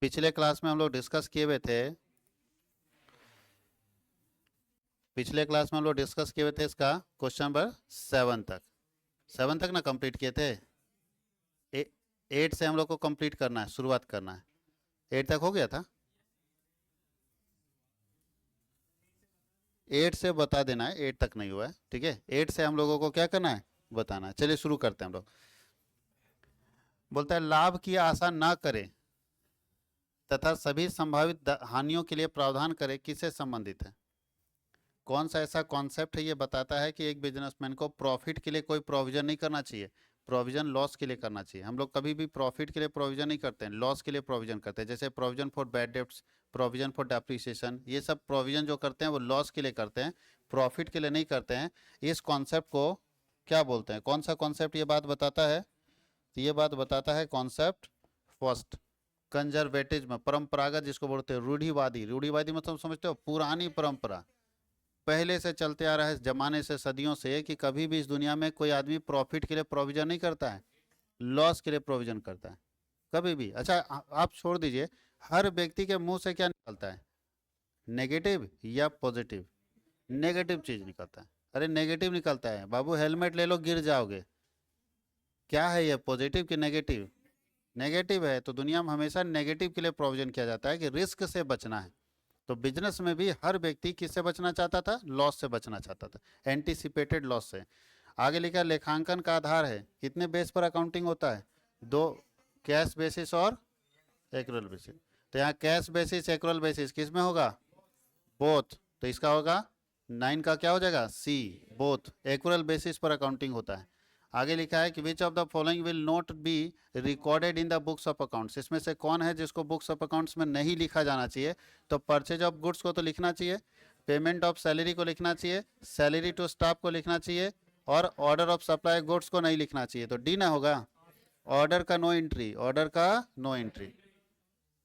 पिछले क्लास में हम लोग डिस्कस किए हुए थे, इसका क्वेश्चन नंबर 7 तक ना कंप्लीट किए थे। 8 से हम लोग को कंप्लीट करना है, शुरुआत करना है। 8 तक हो गया था, 8 से बता देना है, 8 तक नहीं हुआ है, ठीक है। 8 से हम लोगों को क्या करना है, बताना है। चलिए शुरू करते हैं हम लोग। बोलता है लाभ की आशा ना करें तथा सभी संभावित हानियों के लिए प्रावधान करें, किससे संबंधित है? कौन सा ऐसा कॉन्सेप्ट है ये बताता है कि एक बिजनेसमैन को प्रॉफिट के लिए कोई प्रोविजन नहीं करना चाहिए, प्रोविजन लॉस के लिए करना चाहिए। हम लोग कभी भी प्रॉफिट के लिए प्रोविजन नहीं करते हैं, लॉस के लिए प्रोविजन करते हैं। जैसे provision for bad debts, provision for depreciation, ये सब प्रोविजन जो करते हैं वो लॉस के लिए करते हैं, प्रॉफिट के लिए नहीं करते हैं। इस कॉन्सेप्ट को क्या बोलते हैं? कौन सा कॉन्सेप्ट ये बात बताता है? तो ये बात बताता है कॉन्सेप्ट फर्स्ट, कंजर्वेटिज्म, परंपरागत, जिसको बोलते हैं रूढ़िवादी। रूढ़िवादी मतलब समझते हो, पुरानी परंपरा, पहले से चलते आ रहा है जमाने से, सदियों से, कि कभी भी इस दुनिया में कोई आदमी प्रॉफिट के लिए प्रोविजन नहीं करता है, लॉस के लिए प्रोविजन करता है, कभी भी। अच्छा आप छोड़ दीजिए, हर व्यक्ति के मुंह से क्या निकलता है, नेगेटिव या पॉजिटिव? नेगेटिव चीज निकलता है। अरे नेगेटिव निकलता है बाबू, हेलमेट ले लो गिर जाओगे। क्या है ये, पॉजिटिव कि नेगेटिव? नेगेटिव है। तो दुनिया में हमेशा नेगेटिव के लिए प्रोविजन किया जाता है कि रिस्क से बचना है। तो बिजनेस में भी हर व्यक्ति किससे बचना चाहता था? लॉस से बचना चाहता था, एंटीसिपेटेड लॉस से। आगे लिखा लेखांकन का आधार है, कितने बेस पर अकाउंटिंग होता है? दो, कैश बेसिस और एक्रुअल बेसिस। तो यहाँ कैश बेसिस एक्रुअल बेसिस किस में होगा? बोथ। तो इसका होगा 9 का क्या हो जाएगा? सी, बोथ। एक्रुअल बेसिस पर अकाउंटिंग होता है। आगे लिखा है कि which of the following will not be recorded in the books of accounts, इसमें से कौन है जिसको बुक्स ऑफ अकाउंट्स में नहीं लिखा जाना चाहिए? तो परचेज ऑफ गुड्स को तो लिखना चाहिए, पेमेंट ऑफ सैलरी को लिखना चाहिए, सैलरी टू स्टाफ को लिखना चाहिए, और ऑर्डर ऑफ सप्लाई गुड्स को नहीं लिखना चाहिए। तो डी ना होगा, ऑर्डर का नो एंट्री, ऑर्डर का नो एंट्री।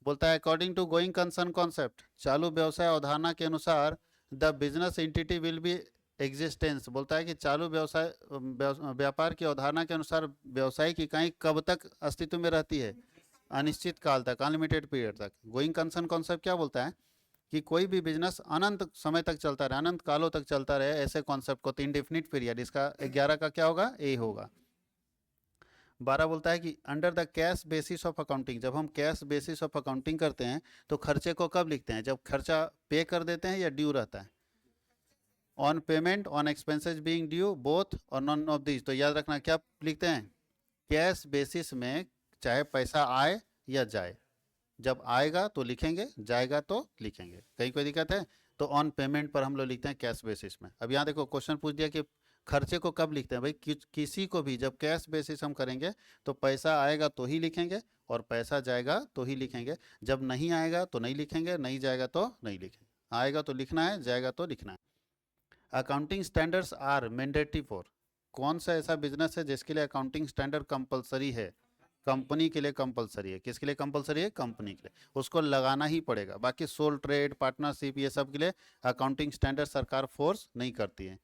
बोलता है according to going concern concept, चालू व्यवसाय अवधारणा के अनुसार the business entity will be existence. बोलता है कि चालू व्यवसाय व्यापार की अवधारणा के अनुसार व्यवसायिक इकाई कब तक अस्तित्व में रहती है? अनिश्चित काल तक, अनलिमिटेड पीरियड तक। गोइंग कंसर्न कॉन्सेप्ट क्या बोलता है कि कोई भी बिजनेस अनंत समय तक चलता रहे, अनंत कालों तक चलता रहे, ऐसे कॉन्सेप्ट को। तो इंडेफिनिट पीरियड, इसका 11 का क्या होगा? ए होगा। 12 बोलता है कि under the cash basis of accounting, जब हम कैश बेसिस ऑफ अकाउंटिंग करते हैं तो खर्चे को कब लिखते हैं? जब खर्चा पे कर देते हैं या ड्यू रहता है? On payment, on expenses being due, both और नॉन ऑफ दीज। तो याद रखना क्या लिखते हैं, कैश बेसिस में चाहे पैसा आए या जाए, जब आएगा तो लिखेंगे, जाएगा तो लिखेंगे। कहीं कोई दिक्कत है? तो ऑन पेमेंट पर हम लोग लिखते हैं कैश बेसिस में। अब यहाँ देखो क्वेश्चन पूछ दिया कि खर्चे को कब लिखते हैं? भाई किसी को भी जब कैश बेसिस हम करेंगे तो पैसा आएगा तो ही लिखेंगे, और पैसा जाएगा तो ही लिखेंगे। जब नहीं आएगा तो नहीं लिखेंगे, नहीं जाएगा तो नहीं लिखेंगे। आएगा तो लिखना है, जाएगा तो लिखना है। Accounting standards are mandatory for, कौन सा ऐसा बिजनेस है जिसके लिए अकाउंटिंग स्टैंडर्ड कंपलसरी है? कंपनी के लिए कंपलसरी है। किसके लिए कंपलसरी है? कंपनी के लिए, उसको लगाना ही पड़ेगा। बाकी सोल ट्रेड, पार्टनरशिप, ये सब के लिए अकाउंटिंग स्टैंडर्ड सरकार फोर्स नहीं करती है।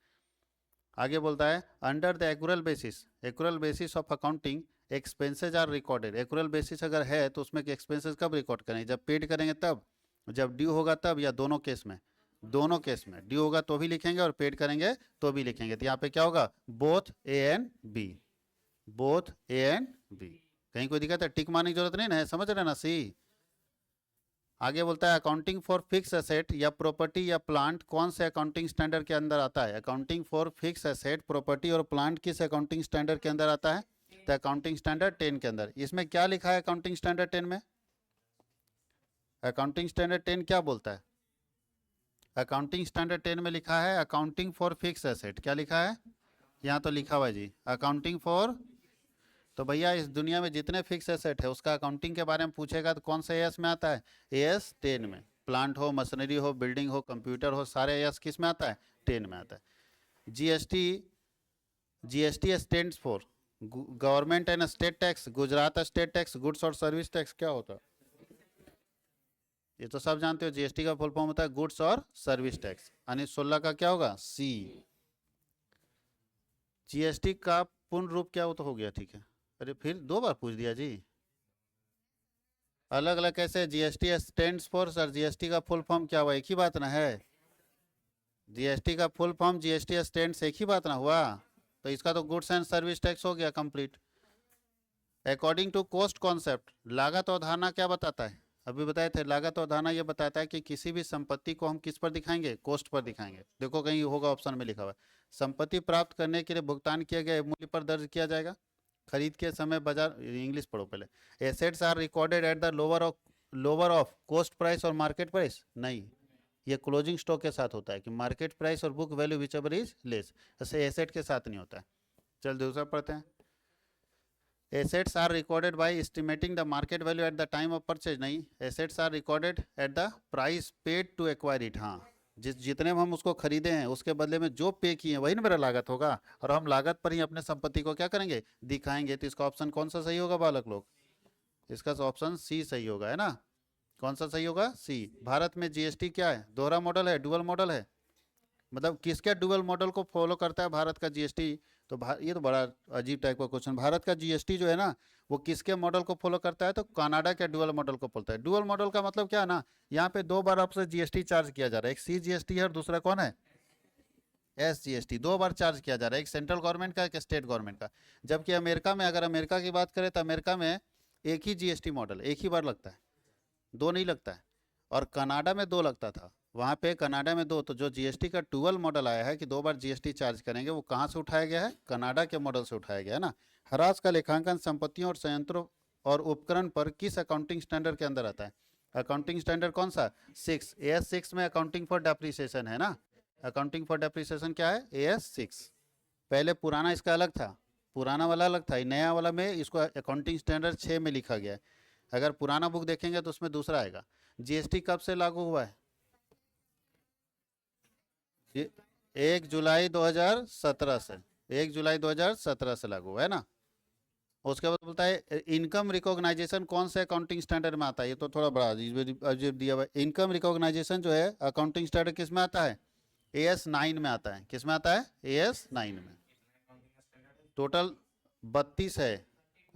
आगे बोलता है under the accrual basis, accrual basis of accounting expenses are recorded. Accrual basis अगर है तो उसमें एक्सपेंसेस कब रिकॉर्ड करेंगे? जब पेड करेंगे तब, जब ड्यू होगा तब, या दोनों केस में? दोनों केस में, ड्यू होगा तो भी लिखेंगे और पेड करेंगे तो भी लिखेंगे। तो यहाँ पे क्या होगा? Both A and B, both A and B. कहीं कोई दिक्कत है? टिक मारने की जरूरत नहीं ना है, समझ रहे ना? सी। आगे बोलता है अकाउंटिंग फॉर फिक्स एसेट या प्रॉपर्टी या प्लांट कौन से अकाउंटिंग स्टैंडर्ड के अंदर आता है? Accounting for fix asset, property और प्लांट किस अकाउंटिंग स्टैंडर्ड के अंदर आता है? तो अकाउंटिंग स्टैंडर्ड 10 के अंदर। इसमें क्या लिखा है अकाउंटिंग स्टैंडर्ड 10 में? अकाउंटिंग स्टैंडर्ड 10 क्या बोलता है? अकाउंटिंग स्टैंडर्ड 10 में लिखा है अकाउंटिंग फॉर फिक्स एसेट। क्या लिखा है? यहाँ तो लिखा हुआ है जी, अकाउंटिंग फॉर। तो भैया इस दुनिया में जितने फिक्स एसेट है उसका अकाउंटिंग के बारे में पूछेगा तो कौन से एएस में आता है? एएस 10 में। प्लांट हो, मशीनरी हो, बिल्डिंग हो, कंप्यूटर हो, सारे एएस किस में आता है? 10 में आता है। GST, GST stands for government and state tax, Gujarat state tax, goods और सर्विस टैक्स। क्या होता है? ये तो सब जानते हो, जीएसटी का फुल फॉर्म होता है गुड्स और सर्विस टैक्स। यानी 16 का क्या होगा? सी। जीएसटी का पूर्ण रूप क्या हो? तो हो गया, ठीक है। अरे फिर 2 बार पूछ दिया जी। अलग अलग कैसे? GST stands for, sir GST का फुल फॉर्म क्या हुआ? एक ही बात ना है। जीएसटी का फुल फॉर्म जीएसटी स्टैंड्स एक ही बात ना हुआ। तो इसका तो गुड्स एंड सर्विस टैक्स हो गया complete. According to cost concept, लागत अवधारणा क्या बताता है? अभी बताए थे, लागत अवधारणा ये बताता है कि किसी भी संपत्ति को हम किस पर दिखाएंगे? कोस्ट पर दिखाएंगे। देखो कहीं होगा ऑप्शन में लिखा हुआ है, संपत्ति प्राप्त करने के लिए भुगतान किए गए मूल्य पर दर्ज किया जाएगा। खरीद के समय बाजार, इंग्लिश पढ़ो पहले। Assets are recorded at the lower of cost price और मार्केट प्राइस, नहीं, ये क्लोजिंग स्टॉक के साथ होता है कि मार्केट प्राइस और book value whichever is less, ऐसे एसेट के साथ नहीं होता है। चल दूसरा पढ़ते हैं। Assets are recorded by estimating the market value at the time of purchase, नहीं, assets are recorded at the price paid to acquire it. हाँ, जितने में हम उसको खरीदे हैं उसके बदले में जो पे किए हैं वही ना मेरा लागत होगा, और हम लागत पर ही अपने संपत्ति को क्या करेंगे? दिखाएंगे। तो इसका ऑप्शन कौन सा सही होगा बालक लोग? इसका ऑप्शन सी सही होगा, है ना? कौन सा सही होगा? सी। भारत में जीएसटी क्या है? दोहरा मॉडल है, डुअल मॉडल है? मतलब किसके डुअल मॉडल को फॉलो करता है भारत का जीएसटी? तो ये तो बड़ा अजीब टाइप का क्वेश्चन। भारत का जीएसटी जो है ना, वो किसके मॉडल को फॉलो करता है? तो कनाडा के डुअल मॉडल को फॉलो है। डुअल मॉडल का मतलब क्या है ना, यहाँ पे दो बार आपसे जीएसटी चार्ज किया जा रहा है। एक सी जीएसटी है और दूसरा कौन है? S GST. दो बार चार्ज किया जा रहा है, एक सेंट्रल गवर्नमेंट का, एक स्टेट गवर्नमेंट का। जबकि अमेरिका में, अगर अमेरिका की बात करें तो अमेरिका में एक ही जीएसटी मॉडल एक ही बार लगता है, दो नहीं लगता है। और कनाडा में दो लगता था, वहाँ पे कनाडा में दो। तो जो जीएसटी का डुअल मॉडल आया है कि दो बार जीएसटी चार्ज करेंगे, वो कहाँ से उठाया गया है? कनाडा के मॉडल से उठाया गया है ना। हराज का लेखांकन संपत्तियों और संयंत्रों और उपकरण पर किस अकाउंटिंग स्टैंडर्ड के अंदर आता है? अकाउंटिंग स्टैंडर्ड कौन सा? 6। AS 6 में अकाउंटिंग फॉर डेप्रिसिएशन है ना। अकाउंटिंग फॉर डेप्रिसिएशन क्या है? AS 6। पहले पुराना इसका अलग था, पुराना वाला अलग था, नया वाला में इसको अकाउंटिंग स्टैंडर्ड 6 में लिखा गया है। अगर पुराना बुक देखेंगे तो उसमें दूसरा आएगा। जीएसटी कब से लागू हुआ है? 1 जुलाई 2017 से। 1 जुलाई 2017 से लागू हुआ है ना। उसके बाद बोलता है इनकम रिकॉग्नाइजेशन कौन से अकाउंटिंग स्टैंडर्ड में आता है? ये तो थोड़ा बड़ा अजीब अजीब दिया हुआ है। इनकम रिकॉग्नाइजेशन जो है अकाउंटिंग स्टैंडर्ड किस में आता है? AS 9 में आता है। किस में आता है? AS 9 में। टोटल 32 है,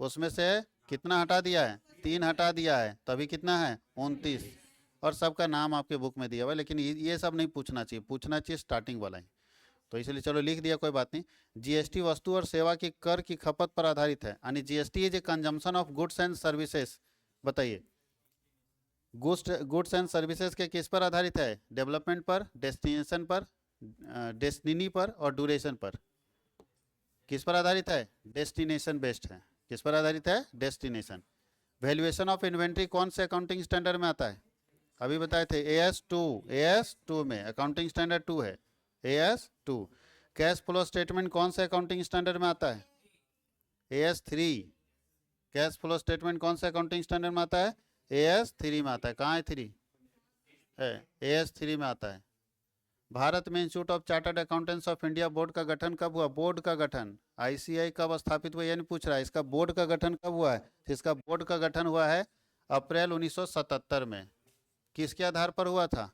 उसमें से कितना हटा दिया है? 3 हटा दिया है, तभी कितना है? 29। और सबका नाम आपके बुक में दिया हुआ है, लेकिन ये सब नहीं पूछना चाहिए, पूछना चाहिए स्टार्टिंग वाला ही। तो इसलिए चलो लिख दिया, कोई बात नहीं। जीएसटी वस्तु और सेवा की कर की खपत पर आधारित है, यानी GST is a consumption of goods and services. बताइए, गुड्स एंड सर्विसेज के किस पर आधारित है? डेवलपमेंट पर, डेस्टिनेशन पर, डेस्टिनी पर और ड्यूरेशन पर। किस पर आधारित है? डेस्टिनेशन बेस्ड है। किस पर आधारित है? डेस्टिनेशन। वैल्यूएशन ऑफ इन्वेंट्री कौन से अकाउंटिंग स्टैंडर्ड में आता है? अभी बताए थे AS 2 में अकाउंटिंग स्टैंडर्ड 2 है, AS 2। कैश फ्लो स्टेटमेंट कौन से अकाउंटिंग स्टैंडर्ड में आता है? AS 3। कैश फ्लो स्टेटमेंट कौन से अकाउंटिंग स्टैंडर्ड में आता है? AS 3 में आता है। कहाँ है 3? है, AS 3 में आता है। भारत में institute of chartered accountants of India board का गठन कब हुआ? बोर्ड का गठन ICI कब स्थापित हुआ? ये नहीं पूछ रहा है, इसका बोर्ड का गठन कब हुआ है? इसका बोर्ड का गठन हुआ है अप्रैल 1977 में। किसके आधार पर हुआ था?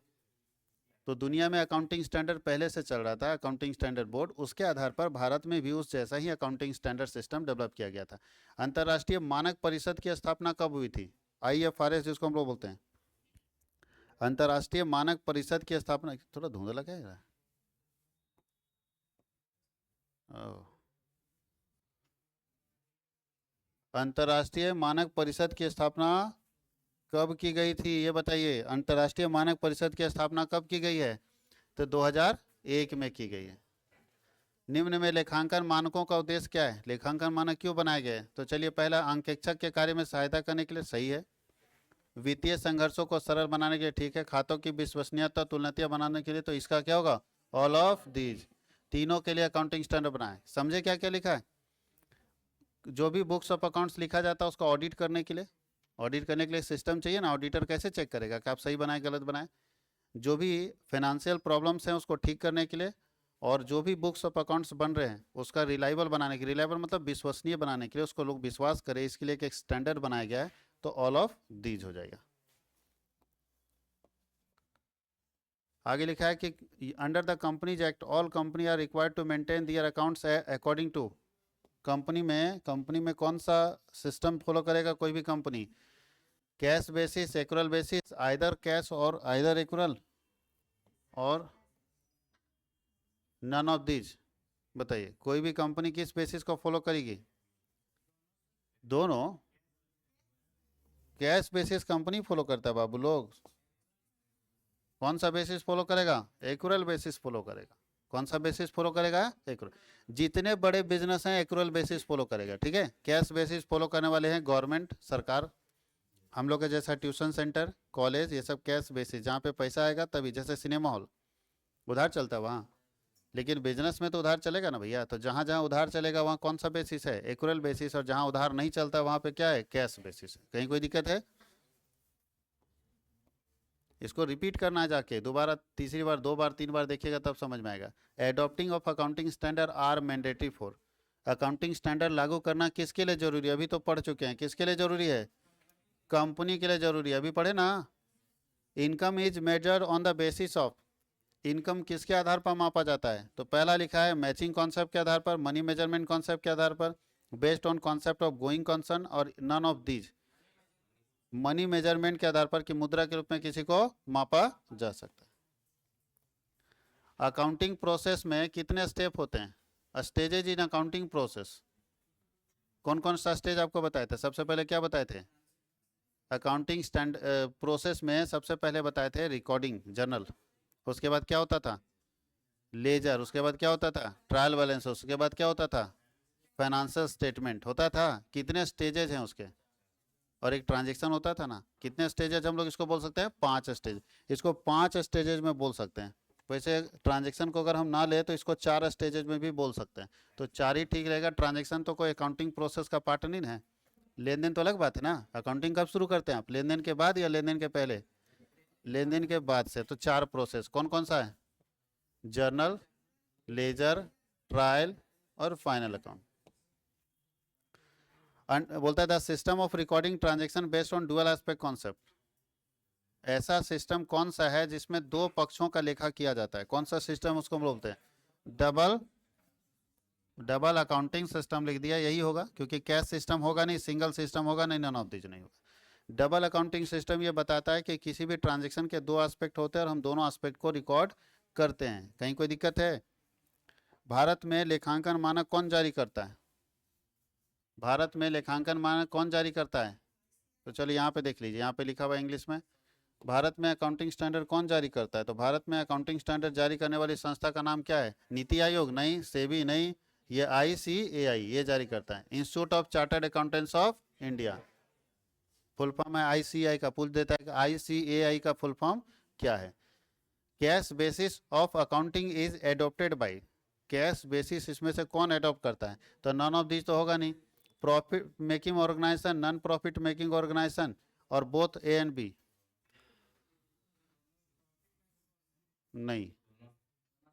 तो दुनिया में अकाउंटिंग स्टैंडर्ड पहले से चल रहा था, अकाउंटिंग स्टैंडर्ड बोर्ड, उसके आधार पर भारत में भी उस जैसा ही अकाउंटिंग स्टैंडर्ड सिस्टम डेवलप किया गया था। अंतर्राष्ट्रीय मानक परिषद की स्थापना कब हुई थी? IFRS जिसको हम लोग बोलते हैं। अंतर्राष्ट्रीय मानक परिषद की स्थापना, थोड़ा धुंधला क्या है? ओह। अंतर्राष्ट्रीय मानक परिषद की स्थापना कब की गई थी? ये बताइए, अंतर्राष्ट्रीय मानक परिषद की स्थापना कब की गई है? तो 2001 में की गई है। निम्न में लेखांकन मानकों का उद्देश्य क्या है? लेखांकन मानक क्यों बनाए गए? तो चलिए, पहला, अंकेक्षक के कार्य में सहायता करने के लिए, सही है। वित्तीय संघर्षों को सरल बनाने के लिए, ठीक है। खातों की विश्वसनीयता तुलनीय बनाने के लिए, तो इसका क्या होगा? All of these. तीनों के लिए अकाउंटिंग स्टैंडर्ड बनाए। समझे क्या क्या लिखा है? जो भी बुक्स ऑफ अकाउंट्स लिखा जाता है उसको ऑडिट करने के लिए, ऑडिट करने के लिए सिस्टम चाहिए ना। ऑडिटर कैसे चेक करेगा कि आप सही बनाए गलत बनाए? जो भी फाइनेंशियल प्रॉब्लम्स हैं उसको ठीक करने के लिए, और जो भी बुक्स ऑफ अकाउंट्स बन रहे हैं उसका रिलायबल बनाने के, रिलायबल मतलब विश्वसनीय बनाने के लिए, उसको लोग विश्वास करें, इसके लिए एक स्टैंडर्ड बनाया गया है। तो ऑल ऑफ दीज हो जाएगा। आगे लिखा है कि under the companies act all company are required to maintain their accounts according to. कंपनी में कौन सा सिस्टम फॉलो करेगा कोई भी कंपनी? Cash basis, accrual basis, either cash और आइदर एक्रूरल और नन ऑफ दीज। बताइए कोई भी कंपनी किस बेसिस को फॉलो करेगी? दोनों। कैश बेसिस कंपनी फॉलो करता है बाबू लोग। कौन सा बेसिस फॉलो करेगा? एक्रूरल बेसिस फॉलो करेगा। कौन सा बेसिस फॉलो करेगा? एक्रूरल। जितने बड़े बिजनेस हैं एक्रूरल बेसिस फॉलो करेगा, ठीक है। कैश बेसिस फॉलो करने वाले हैं गवर्नमेंट, सरकार, हम लोग के जैसा ट्यूशन सेंटर, कॉलेज, ये सब कैश बेसिस, जहाँ पे पैसा आएगा तभी। जैसे सिनेमा हॉल उधार चलता है वहाँ, लेकिन बिजनेस में तो उधार चलेगा ना भैया। तो जहाँ जहाँ उधार चलेगा वहाँ कौन सा बेसिस है? एक्रूरल बेसिस। और जहाँ उधार नहीं चलता वहाँ पे क्या है? Cash basis. कहीं कोई दिक्कत है? इसको रिपीट करना है जाके दोबारा, तीसरी बार, 2 बार, 3 बार देखिएगा तब समझ में आएगा। Adopting of accounting standard are mandatory for. Accounting standard लागू करना किसके लिए जरूरी है? अभी तो पढ़ चुके हैं। किसके लिए जरूरी है? कंपनी के लिए जरूरी है, अभी पढ़े ना। Income is measured on the basis of. Income किसके आधार पर मापा जाता है? तो पहला लिखा है मैचिंग कॉन्सेप्ट के आधार पर, मनी मेजरमेंट कॉन्सेप्ट के आधार पर, based on concept of going concern, और none of these. Money measurement के आधार पर कि मुद्रा के रूप में किसी को मापा जा सकता है। अकाउंटिंग प्रोसेस में कितने स्टेप होते हैं? Stages in accounting process. कौन कौन सा स्टेज आपको बताए थे? सबसे पहले क्या बताए थे? अकाउंटिंग स्टैंड प्रोसेस में सबसे पहले बताए थे रिकॉर्डिंग, जर्नल। उसके बाद क्या होता था? लेजर। उसके बाद क्या होता था? Trial balance. उसके बाद क्या होता था? फाइनेंशियल स्टेटमेंट होता था। कितने स्टेजेज हैं उसके? और एक ट्रांजैक्शन होता था ना। कितने स्टेजेज हम लोग इसको बोल सकते हैं? 5 स्टेज। इसको 5 स्टेजेज में बोल सकते हैं। वैसे ट्रांजैक्शन को अगर हम ना ले तो इसको 4 स्टेजेज में भी बोल सकते हैं। तो 4 ही ठीक रहेगा। ट्रांजैक्शन तो कोई अकाउंटिंग प्रोसेस का पार्ट नहीं है। लेन देन तो अलग बात है ना। अकाउंटिंग कब शुरू करते हैं आप? लेन देन के बाद या लेन देन के पहले? लेन देन के बाद से। तो 4 प्रोसेस कौन कौन सा है? जर्नल, लेजर, ट्रायल और फाइनल अकाउंट। बोलता है the system of recording transaction based on dual aspect concept. ऐसा सिस्टम कौन सा है जिसमें 2 पक्षों का लेखा किया जाता है? कौन सा सिस्टम उसको बोलते हैं? डबल अकाउंटिंग सिस्टम लिख दिया, यही होगा। क्योंकि कैश सिस्टम होगा नहीं, सिंगल सिस्टम होगा नहीं, नन ऑफ दिस नहीं होगा। डबल अकाउंटिंग सिस्टम ये बताता है कि किसी भी ट्रांजैक्शन के 2 एस्पेक्ट होते हैं और हम दोनों एस्पेक्ट को रिकॉर्ड करते हैं। कहीं कोई दिक्कत है? भारत में लेखांकन मानक कौन जारी करता है? भारत में लेखांकन मानक कौन जारी करता है? तो चलिए यहाँ पे देख लीजिए, यहाँ पे लिखा हुआ है इंग्लिश में। भारत में अकाउंटिंग स्टैंडर्ड कौन जारी करता है? तो भारत में अकाउंटिंग स्टैंडर्ड जारी करने वाली संस्था का नाम क्या है? नीति आयोग नहीं, सेबी नहीं, ये ICAI ये जारी करता है। Institute of chartered accountants of India. Full form है ICAI का। पूछ देता है कि ICAI का फुल फॉर्म क्या है? Cash basis of accounting is adopted by. Cash basis इसमें से कौन एडॉप्ट करता है? तो नन ऑफ दिस तो होगा नहीं। Profit making organisation, non profit making organisation, और बोथ A एंड B। नहीं,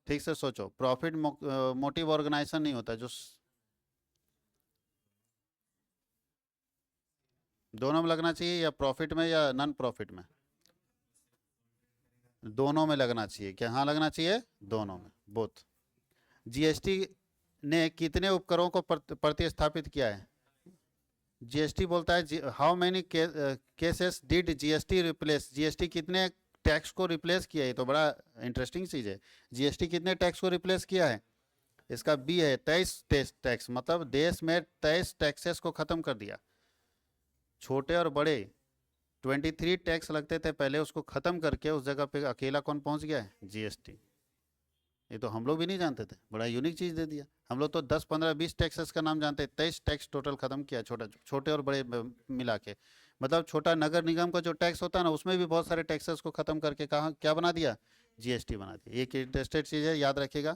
ठीक से सोचो। प्रॉफिट मोटिव ऑर्गेनाइजेशन नहीं होता जो दोनों में लगना चाहिए, या प्रॉफिट में या नॉन प्रॉफिट में? दोनों में लगना चाहिए। क्या? हाँ लगना चाहिए दोनों में, बोथ। GST ने कितने उपकरों को प्रतिस्थापित किया है? GST बोलता है how many cases did GST replace. GST कितने टैक्स को रिप्लेस किया है? ये तो बड़ा इंटरेस्टिंग चीज़ है। GST कितने टैक्स को रिप्लेस किया है? इसका B है 23 टैक्स। मतलब देश में 23 टैक्सेस को खत्म कर दिया। छोटे और बड़े 23 टैक्स लगते थे पहले, उसको खत्म करके उस जगह पे अकेला कौन पहुंच गया है? GST। ये तो हम लोग भी नहीं जानते थे, बड़ा यूनिक चीज़ दे दिया। हम लोग तो 10, 15, 20 टैक्सेस का नाम जानते हैं। 23 टैक्स टोटल खत्म किया, छोटे और बड़े मिला के। मतलब छोटा नगर निगम का जो टैक्स होता है ना, उसमें भी बहुत सारे टैक्सेस को खत्म करके कहा क्या बना दिया? GST बना दिया। एक इंटरेस्टेड चीज़ है, याद रखिएगा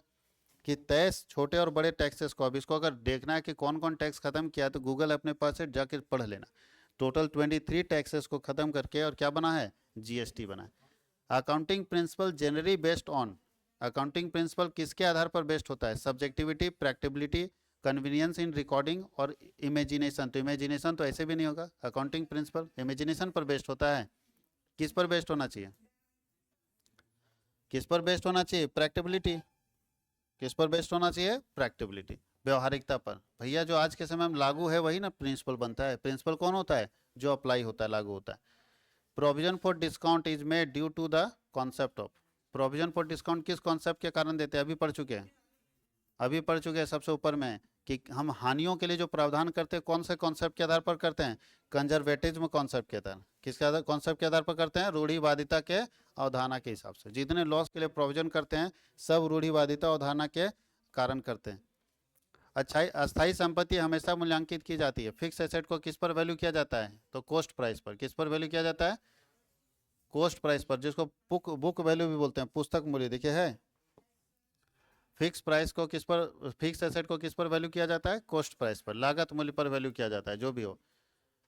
कि 23 छोटे और बड़े टैक्सेस को, अब इसको अगर देखना है कि कौन कौन टैक्स खत्म किया तो गूगल अपने पास से जाके पढ़ लेना। टोटल 23 टैक्सेस को खत्म करके और क्या बना है? GST बना है। Accounting principle generally based on. Accounting principle किसके आधार पर बेस्ड होता है? सब्जेक्टिविटी, प्रैक्टिबिलिटी, कन्वीनियंस इन रिकॉर्डिंग और इमेजिनेशन। तो इमेजिनेशन तो ऐसे भी नहीं होगा। अकाउंटिंग प्रिंसिपल इमेजिनेशन पर बेस्ड होता है। किस पर बेस्ड होना चाहिए? किस पर बेस्ड होना चाहिए? प्रैक्टिबिलिटी। किस पर बेस्ड होना चाहिए? प्रैक्टिबिलिटी, व्यवहारिकता पर। भैया जो आज के समय में लागू है वही ना प्रिंसिपल बनता है। प्रिंसिपल कौन होता है? जो अप्लाई होता है, लागू होता है। Provision for discount is made due to the concept of. Provision for discount किस कॉन्सेप्ट के कारण देते हैं? अभी पढ़ चुके हैं सबसे ऊपर में कि हम हानियों के लिए जो प्रावधान करते हैं कौन से कॉन्सेप्ट के आधार पर करते हैं? कंजर्वेटिज्म कॉन्सेप्ट के आधार। किसके आधार कॉन्सेप्ट के आधार पर करते हैं? रूढ़िवादिता के अवधारणा के हिसाब से। जितने लॉस के लिए प्रोविजन करते हैं सब रूढ़िवादिता अवधारणा के कारण करते हैं। अच्छा, अस्थायी संपत्ति हमेशा मूल्यांकित की जाती है। फिक्स एसेट को किस पर वैल्यू किया जाता है? तो कॉस्ट प्राइस पर। किस पर वैल्यू किया जाता है? कॉस्ट प्राइस पर, जिसको बुक वैल्यू भी बोलते हैं, पुस्तक मूल्य। देखिए है, फिक्स प्राइस को किस पर, फिक्स एसेट को किस पर वैल्यू किया जाता है? कॉस्ट प्राइस पर, लागत मूल्य पर वैल्यू किया जाता है, जो भी हो।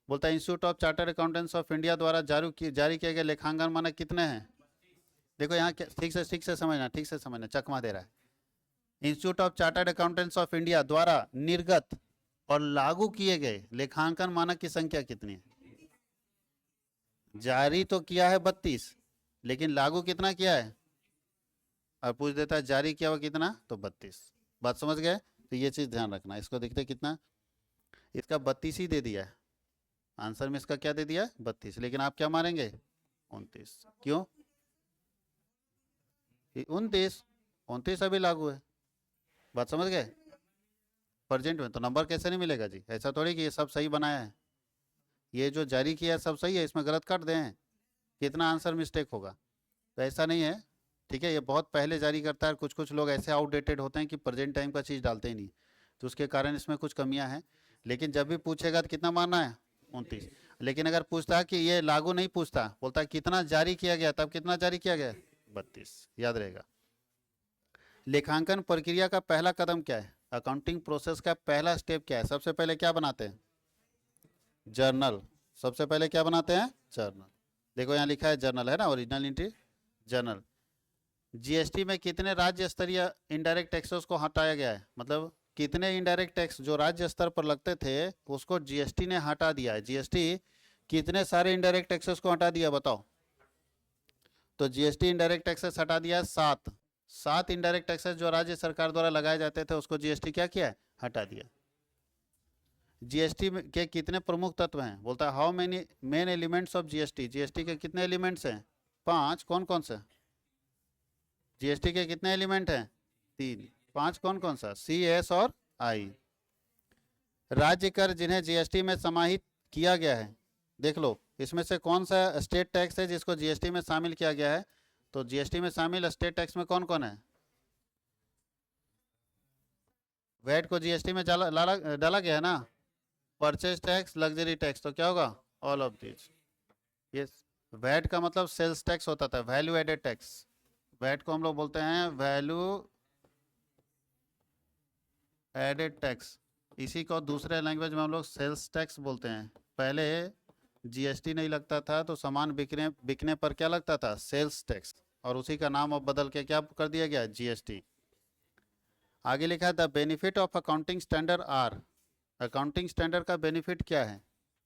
बोलता है institute of chartered accountants of India द्वारा जारी किए गए लेखांकन मानक कितने हैं? देखो यहाँ ठीक से समझना, चकमा दे रहा है। Institute of chartered accountants of India द्वारा निर्गत और लागू किए गए लेखांकन मानक की संख्या कितनी है? जारी तो किया है 32, लेकिन लागू कितना किया है? और पूछ देता है जारी किया हुआ कितना, तो 32। बात समझ गए? तो ये चीज ध्यान रखना। इसको देखते कितना, इसका 32 ही दे दिया है आंसर में। इसका क्या दे दिया? 32, लेकिन आप क्या मारेंगे? 29। क्यों? 29 अभी लागू है। बात समझ गए? प्रेजेंट में तो नंबर कैसे नहीं मिलेगा जी? ऐसा थोड़ी कि ये सब सही बनाया है, ये जो जारी किया है सब सही है, इसमें गलत काट दें, कितना आंसर मिस्टेक होगा? तो ऐसा नहीं है, ठीक है। ये बहुत पहले जारी करता है, कुछ कुछ लोग ऐसे आउटडेटेड होते हैं कि प्रेजेंट टाइम का चीज़ डालते ही नहीं, तो उसके कारण इसमें कुछ कमियां हैं। लेकिन जब भी पूछेगा तो कितना मानना है? 29। लेकिन अगर पूछता है कि ये लागू नहीं पूछता, बोलता है कितना जारी किया गया, तब कितना जारी किया गया? 32। याद रहेगा। लेखांकन प्रक्रिया का पहला कदम क्या है? अकाउंटिंग प्रोसेस का पहला स्टेप क्या है? सबसे पहले क्या बनाते हैं? जर्नल। सबसे पहले क्या बनाते हैं? जर्नल। देखो यहाँ लिखा है जर्नल, है ना, ओरिजिनल एंट्री जर्नल। जीएसटी में कितने राज्य स्तरीय इनडायरेक्ट टैक्सेस को हटाया गया है? मतलब कितने इनडायरेक्ट टैक्स जो राज्य स्तर पर लगते थे उसको जीएसटी ने हटा दिया है। जीएसटी कितने सारे इनडायरेक्ट टैक्सेस को हटा दिया, बताओ? तो जीएसटी इनडायरेक्ट टैक्सेस हटा दिया 7 इनडायरेक्ट टैक्सेस जो राज्य सरकार द्वारा लगाए जाते थे उसको जीएसटी क्या किया है? हटा दिया। जीएसटी के कितने प्रमुख तत्व हैं? बोलता है how many main elements of GST. GST के कितने एलिमेंट्स हैं? 5। कौन कौन से? जीएसटी के कितने एलिमेंट हैं? 3। 5 कौन कौन सा? सी, एस और आई। राज्य कर जिन्हें जीएसटी में समाहित किया गया है, देख लो इसमें से कौन सा स्टेट टैक्स है जिसको जीएसटी में शामिल किया गया है? तो जीएसटी में शामिल स्टेट टैक्स में कौन कौन है? वैट को जीएसटी में डाला गया है ना। परचेज टैक्स, लग्जरी टैक्स, तो क्या होगा? All of this. ये वैट का मतलब सेल्स टैक्स होता था, वैल्यू एडेड टैक्स। वैट को हम लोग बोलते हैं वैल्यू एडेड टैक्स। इसी को दूसरे लैंग्वेज में हम लोग सेल्स टैक्स बोलते हैं। पहले जीएसटी नहीं लगता था तो सामान बिकने पर क्या लगता था? सेल्स टैक्स, और उसी का नाम अब बदल के क्या कर दिया गया? जीएसटी। आगे लिखा है the benefit of accounting standard are. Accounting standard का बेनिफिट क्या है?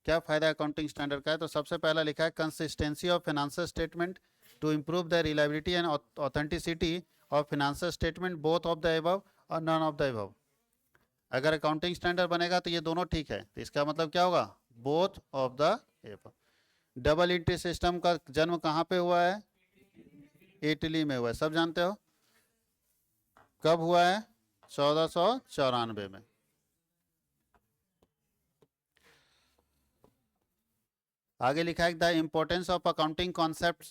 क्या फायदा अकाउंटिंग स्टैंडर्ड का है? तो सबसे पहला लिखा है consistency of financial statement to improve the reliability and authenticity of financial statement both of the above और नॉन ऑफ द एबव। अगर अकाउंटिंग स्टैंडर्ड बनेगा तो ये दोनों ठीक है, तो इसका मतलब क्या होगा? Both of the above. Double entry system का जन्म कहाँ पे हुआ है? इटली में हुआ है, सब जानते हो। कब हुआ है? 1494 में। आगे लिखा है the importance of accounting concept.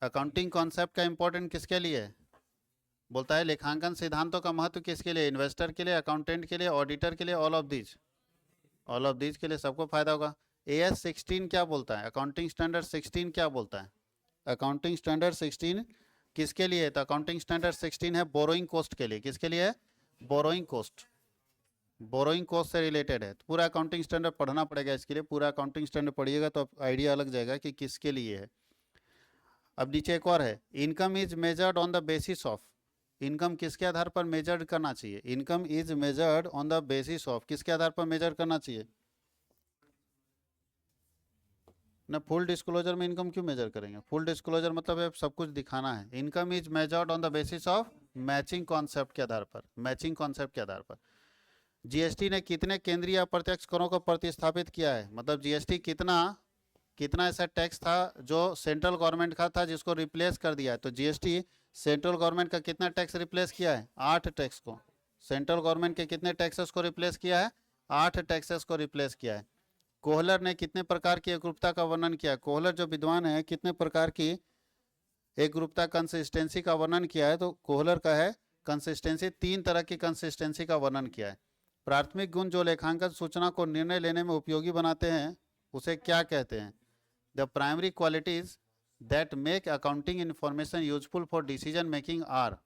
Accounting concept का इंपॉर्टेंट किसके लिए है? बोलता है लेखांकन सिद्धांतों का महत्व किसके लिए? इन्वेस्टर के लिए, अकाउंटेंट के लिए, ऑडिटर के लिए, all of these. All of these के लिए सबको फायदा होगा। AS 16 क्या बोलता है? अकाउंटिंग स्टैंडर्ड 16 क्या बोलता है? अकाउंटिंग स्टैंडर्ड 16 किसके लिए है? तो अकाउंटिंग स्टैंडर्ड 16 है बोरोइंग कॉस्ट के लिए। किसके लिए है? Borrowing cost. बोरोइंग कॉस्ट से रिलेटेड है, तो पूरा अकाउंटिंग स्टैंडर्ड पढ़ना पड़ेगा इसके लिए। पूरा अकाउंटिंग स्टैंडर्ड पढ़िएगा तो आइडिया लग जाएगा कि किसके लिए है। अब नीचे एक और है, income is measured on the basis of. Income किसके आधार पर मेजर्ड करना चाहिए? Income is measured on the basis of, किसके आधार पर मेजर करना चाहिए ना? फुल डिस्क्लोजर में इनकम क्यों मेजर करेंगे? फुल डिस्क्लोजर मतलब है सब कुछ दिखाना है। Income is measured on the basis of matching concept के आधार पर। मैचिंग कॉन्सेप्ट के आधार पर जीएसटी ने कितने केंद्रीय अप्रत्यक्ष करों को प्रतिस्थापित किया है? मतलब जीएसटी कितना कितना ऐसा टैक्स था जो सेंट्रल गवर्नमेंट का था जिसको रिप्लेस कर दिया है? तो जीएसटी सेंट्रल गवर्नमेंट का कितना टैक्स रिप्लेस किया है? 8 टैक्स को। सेंट्रल गवर्नमेंट के कितने टैक्सेस को रिप्लेस किया है? 8 टैक्सेस को रिप्लेस किया है। कोहलर ने कितने प्रकार की एकरूपता का वर्णन किया? कोहलर जो विद्वान है कितने प्रकार की एकरूपता कंसिस्टेंसी का वर्णन किया है? तो कोहलर का है कंसिस्टेंसी, 3 तरह की कंसिस्टेंसी का वर्णन किया है। प्राथमिक गुण जो लेखांकन सूचना को निर्णय लेने में उपयोगी बनाते हैं उसे क्या कहते हैं? The primary qualities that make accounting information useful for decision making are.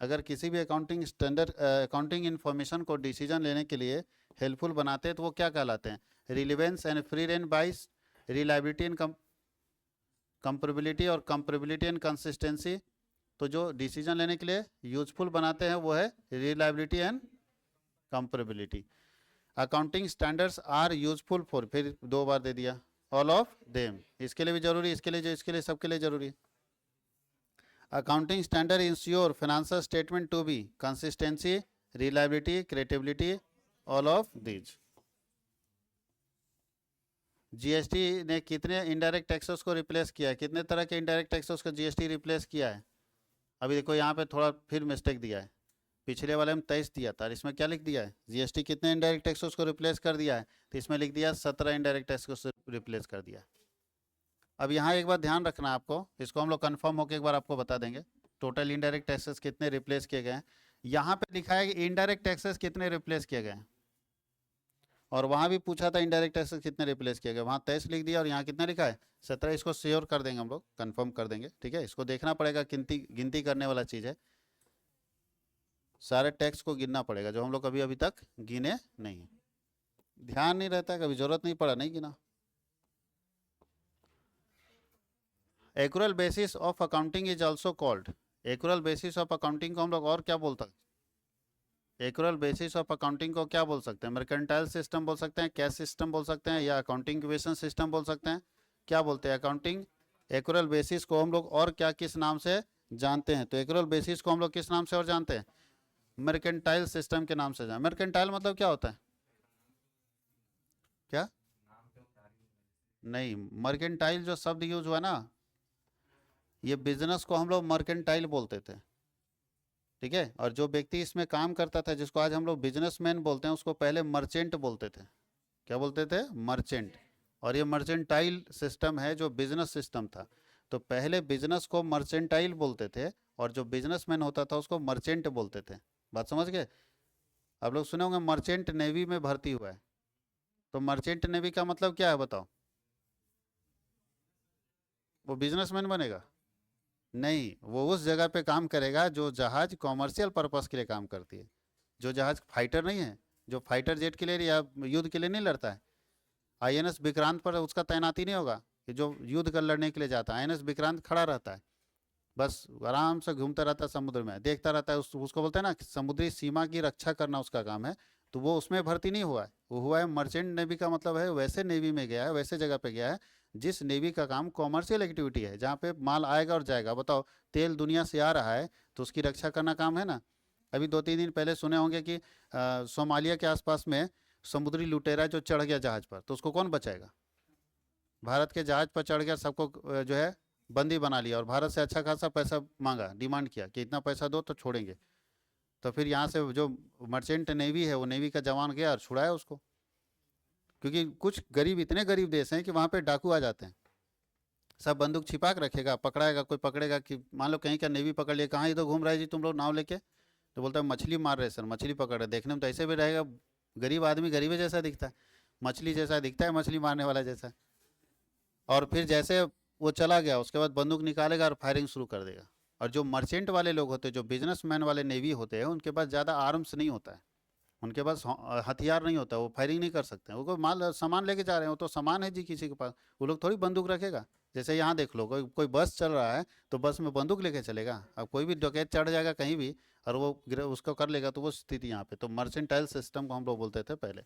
अगर किसी भी अकाउंटिंग स्टैंडर्ड अकाउंटिंग इंफॉर्मेशन को डिसीजन लेने के लिए हेल्पफुल बनाते हैं तो वो क्या कहलाते हैं? रिलीवेंस एंड फ्री रेंज बाइस, रिलायबिलिटी एंड कंपेरेबिलिटी और कंपेरेबिलिटी एंड कंसिस्टेंसी। तो जो डिसीजन लेने के लिए यूजफुल बनाते हैं वो है reliability and comparability. Accounting standards are useful for, फिर 2 बार दे दिया, ऑल ऑफ देम, इसके लिए भी जरूरी, इसके लिए जो इसके लिए सबके लिए जरूरी। Accounting standard ensure financial statement to be consistency, reliability, credibility, all of these. GST ने कितने इनडायरेक्ट टैक्सेस को रिप्लेस किया है? कितने तरह के इनडायरेक्ट टैक्सेस को जीएसटी रिप्लेस किया है? अभी देखो यहाँ पे थोड़ा फिर मिस्टेक दिया है, पिछले वाले में 23 दिया था, इसमें क्या लिख दिया है? जीएसटी कितने इनडायरेक्ट टैक्सेस को रिप्लेस कर दिया है? तो इसमें लिख दिया 17 इनडायरेक्ट टैक्स को रिप्लेस कर दिया। अब यहाँ एक बार ध्यान रखना आपको, इसको हम लोग कन्फर्म होकर एक बार आपको बता देंगे टोटल इनडायरेक्ट टैक्सेस कितने रिप्लेस किए गए हैं। यहाँ पे लिखा है कि इनडायरेक्ट टैक्सेस कितने रिप्लेस किए गए हैं, और वहाँ भी पूछा था इनडायरेक्ट टैक्सेस कितने रिप्लेस किए गए, वहाँ 23 लिख दिया और यहाँ कितना लिखा है? 17। इसको श्योर कर देंगे हम लोग, कंफर्म कर देंगे, ठीक है। इसको देखना पड़ेगा, गिनती करने वाला चीज़ है, सारे टैक्स को गिनना पड़ेगा जो हम लोग अभी तक गिने नहीं, ध्यान नहीं रहता है, कभी जरूरत नहीं पड़ा, नहीं गिना। Accrual basis of accounting is also called, accrual basis of accounting को हम लोग और क्या बोलते हैं? एक्यूरल बेसिस ऑफ अकाउंटिंग को क्या बोल सकते हैं? मर्केंटाइल सिस्टम बोल सकते हैं, कैश सिस्टम बोल सकते हैं, या अकाउंटिंग इक्वेशन सिस्टम बोल सकते हैं, क्या बोलते हैं? अकाउंटिंग एक्यूरल बेसिस को हम लोग और क्या किस नाम से जानते हैं? तो एक्यूरल बेसिस को हम लोग किस नाम से और जानते हैं? मर्केंटाइल सिस्टम के नाम से जान। मर्केंटाइल मतलब क्या होता है? क्या? नहीं, मर्केंटाइल जो शब्द यूज हुआ ना, ये बिजनेस को हम लोग मर्केंटाइल बोलते थे, ठीक है। और जो व्यक्ति इसमें काम करता था जिसको आज हम लोग बिजनेसमैन बोलते हैं उसको पहले मर्चेंट बोलते थे। क्या बोलते थे? मर्चेंट। और ये मर्चेंटाइल सिस्टम है जो बिजनेस सिस्टम था। तो पहले बिजनेस को मर्चेंटाइल बोलते थे और जो बिजनेसमैन होता था उसको मर्चेंट बोलते थे। बात समझ गए? आप लोग सुने होंगे मर्चेंट नेवी में भर्ती हुआ है, तो मर्चेंट नेवी का मतलब क्या है बताओ? वो बिजनेसमैन बनेगा? नहीं, वो उस जगह पे काम करेगा जो जहाज कॉमर्शियल पर्पस के लिए काम करती है। जो जहाज फाइटर नहीं है, जो फाइटर जेट के लिए या युद्ध के लिए नहीं लड़ता है, आईएनएस विक्रांत पर उसका तैनाती नहीं होगा कि जो युद्ध कर लड़ने के लिए जाता है। आईएनएस विक्रांत खड़ा रहता है, बस आराम से घूमता रहता है समुद्र में, देखता रहता है, उसको बोलते हैं ना समुद्री सीमा की रक्षा करना उसका काम है। तो वो उसमें भर्ती नहीं हुआ है, वो हुआ है मर्चेंट नेवी का मतलब है वैसे नेवी में गया है, वैसे जगह पे गया है जिस नेवी का काम कॉमर्शियल एक्टिविटी है, जहाँ पे माल आएगा और जाएगा। बताओ, तेल दुनिया से आ रहा है तो उसकी रक्षा करना काम है ना। अभी 2-3 दिन पहले सुने होंगे कि सोमालिया के आसपास में समुद्री लुटेरा जो चढ़ गया जहाज पर, तो उसको कौन बचाएगा? भारत के जहाज पर चढ़ गया, सबको जो है बंदी बना लिया और भारत से अच्छा खासा पैसा मांगा, डिमांड किया कि इतना पैसा दो तो छोड़ेंगे। तो फिर यहाँ से जो मर्चेंट नेवी है वो नेवी का जवान गया और छुड़ाया उसको, क्योंकि कुछ गरीब, इतने गरीब देश हैं कि वहाँ पे डाकू आ जाते हैं, सब बंदूक छिपा के रखेगा, पकड़ाएगा, कोई पकड़ेगा कि मान लो कहीं का नेवी पकड़ लिया, कहाँ इधर घूम रहा है जी तुम लोग नाव लेके, तो बोलता है मछली मार रहे सर, मछली पकड़ रहे। देखने में तो ऐसे भी रहेगा, गरीब आदमी गरीब जैसा दिखता है, मछली जैसा दिखता है, मछली मारने वाला जैसा। और फिर जैसे वो चला गया उसके बाद बंदूक निकालेगा और फायरिंग शुरू कर देगा। और जो मर्चेंट वाले लोग होते हैं, जो बिजनेसमैन वाले नेवी होते हैं, उनके पास ज़्यादा आर्म्स नहीं होता है, उनके पास हथियार नहीं होता, वो फायरिंग नहीं कर सकते हैं। वो कोई माल सामान लेके जा रहे हैं, वो तो सामान है जी किसी के पास, वो लोग थोड़ी बंदूक रखेगा। जैसे यहाँ देख लो, कोई बस चल रहा है तो बस में बंदूक लेके चलेगा? अब कोई भी डकैत चढ़ जाएगा कहीं भी और वो उसको कर लेगा, तो वो स्थिति यहाँ पे। तो मर्चेंटाइल सिस्टम को हम लोग बोलते थे पहले।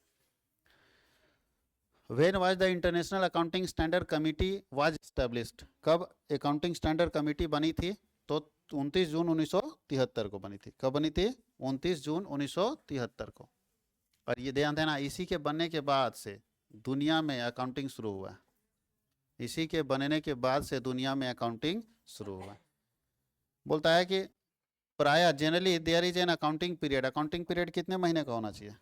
When was the International Accounting Standard Committee was established? कब अकाउंटिंग स्टैंडर्ड कमेटी बनी थी? तो 29 जून 1973 को बनी थी। कब बनी थी? 29 जून 1973 को। और ये ध्यान देना, इसी के बनने के बाद से दुनिया में अकाउंटिंग शुरू हुआ है। इसी के बनने के बाद से दुनिया में अकाउंटिंग शुरू हुआ। बोलता है कि प्राय generally there is an accounting period. Accounting period कितने महीने का होना चाहिए?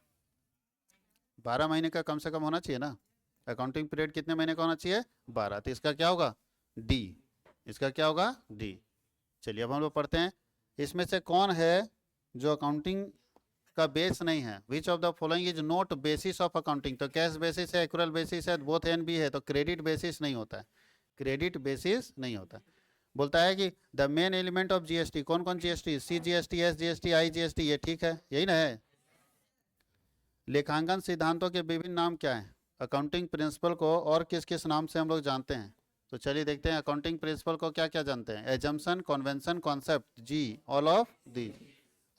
12 महीने का कम से कम होना चाहिए ना। अकाउंटिंग पीरियड कितने महीने का होना चाहिए? 12। तो इसका क्या होगा? डी। इसका क्या होगा? डी। चलिए अब हम लोग पढ़ते हैं, इसमें से कौन है जो अकाउंटिंग का बेस नहीं है? Which of the following is not basis of accounting? तो कैश बेसिस है, एक्रूअल बेसिस है, बोथ एन बी है, तो क्रेडिट बेसिस नहीं होता है। क्रेडिट बेसिस नहीं होता। बोलता है कि the main element of GST, कौन कौन GST? C GST, S GST, I GST, ये ठीक है, यही ना है। लेखांकन सिद्धांतों के विभिन्न नाम क्या है? अकाउंटिंग प्रिंसिपल को और किस किस नाम से हम लोग जानते हैं? तो चलिए देखते हैं अकाउंटिंग प्रिंसिपल को क्या क्या जानते हैं। एजम्पशन, कन्वेंशन, कॉन्सेप्ट, जी all of the.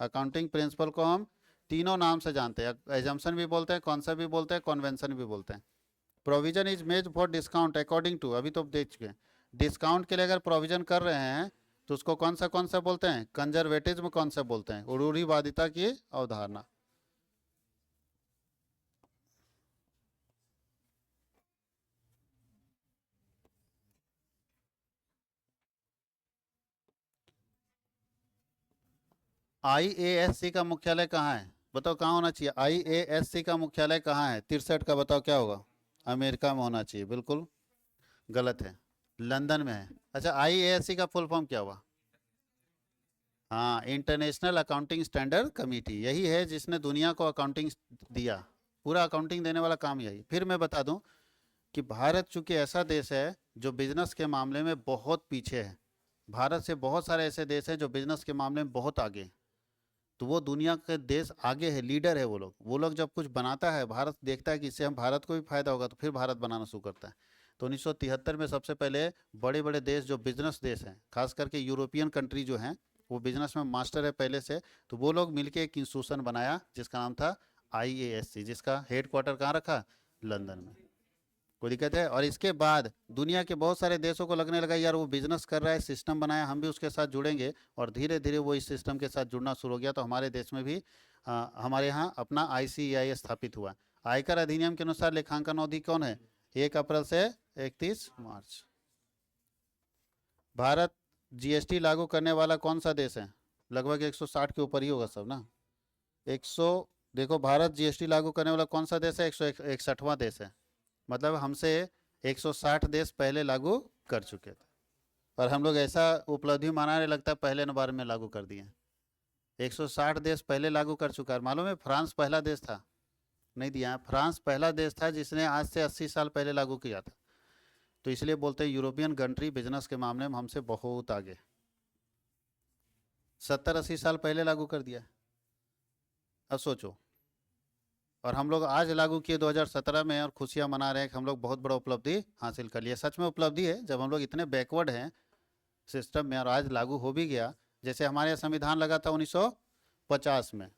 Accounting principle को हम तीनों नाम से जानते हैं। एजम्पशन भी बोलते हैं, कॉन्सेप्ट भी बोलते हैं, कन्वेंशन भी बोलते हैं। Provision is made for discount according to, अभी तो देख चुके हैं। डिस्काउंट के लिए अगर प्रोविजन कर रहे हैं तो उसको कौन सा कॉन्सेप्ट बोलते हैं? कंजर्वेटिज्म कॉन्सेप्ट बोलते हैं, रूढ़िवादिता की अवधारणा। आईएएससी का मुख्यालय कहाँ है? बताओ कहाँ होना चाहिए? आईएएससी का मुख्यालय कहाँ है? 63 का बताओ क्या होगा? अमेरिका में होना चाहिए, बिल्कुल गलत है, लंदन में है। अच्छा, आईएएससी का फुल फॉर्म क्या हुआ? हाँ, इंटरनेशनल अकाउंटिंग स्टैंडर्ड कमेटी, यही है जिसने दुनिया को अकाउंटिंग दिया। पूरा अकाउंटिंग देने वाला काम यही। फिर मैं बता दूं कि भारत चूंकि ऐसा देश है जो बिजनेस के मामले में बहुत पीछे है। भारत से बहुत सारे ऐसे देश हैं जो बिजनेस के मामले में बहुत आगे हैं। तो वो दुनिया के देश आगे है, लीडर है वो लोग जब कुछ बनाता है, भारत देखता है कि इससे हम भारत को भी फायदा होगा, तो फिर भारत बनाना शुरू करता है। तो 1973 में सबसे पहले बड़े बड़े देश जो बिजनेस देश हैं, खास करके यूरोपियन कंट्री जो हैं, वो बिजनेस में मास्टर है पहले से, तो वो लोग मिलके एक इंस्टीट्यूशन बनाया जिसका नाम था आईएएससी, जिसका हेड क्वार्टर कहाँ रखा? लंदन में। कोई दिक्कत है? और इसके बाद दुनिया के बहुत सारे देशों को लगने लगा यार वो बिजनेस कर रहा है, सिस्टम बनाया, हम भी उसके साथ जुड़ेंगे, और धीरे धीरे वो इस सिस्टम के साथ जुड़ना शुरू हो गया। तो हमारे देश में भी हमारे यहाँ अपना आईसीएआई स्थापित हुआ। आयकर अधिनियम के अनुसार लेखांकन अवधि कौन है? 1 अप्रैल से 31 मार्च। भारत जीएसटी लागू करने वाला कौन सा देश है? लगभग 160 के ऊपर ही होगा सब ना। 100, देखो भारत जीएसटी लागू करने वाला कौन सा देश है? 161वां देश है। मतलब हमसे 160 देश पहले लागू कर चुके थे, और हम लोग ऐसा उपलब्धि मनाने लगता है पहले नंबर में लागू कर दिए। 160 देश पहले लागू कर चुका है। मालूम है फ्रांस पहला देश था? नहीं दिया है। फ्रांस पहला देश था जिसने आज से 80 साल पहले लागू किया था। तो इसलिए बोलते हैं यूरोपियन कंट्री बिजनेस के मामले में हमसे बहुत आगे, 70-80 साल पहले लागू कर दिया। अब सोचो, और हम लोग आज लागू किए 2017 में, और खुशियां मना रहे हैं कि हम लोग बहुत बड़ा उपलब्धि हासिल कर लिए। सच में उपलब्धि है, जब हम लोग इतने बैकवर्ड हैं सिस्टम में और आज लागू हो भी गया। जैसे हमारे यहाँ संविधान लगा था 1950 में,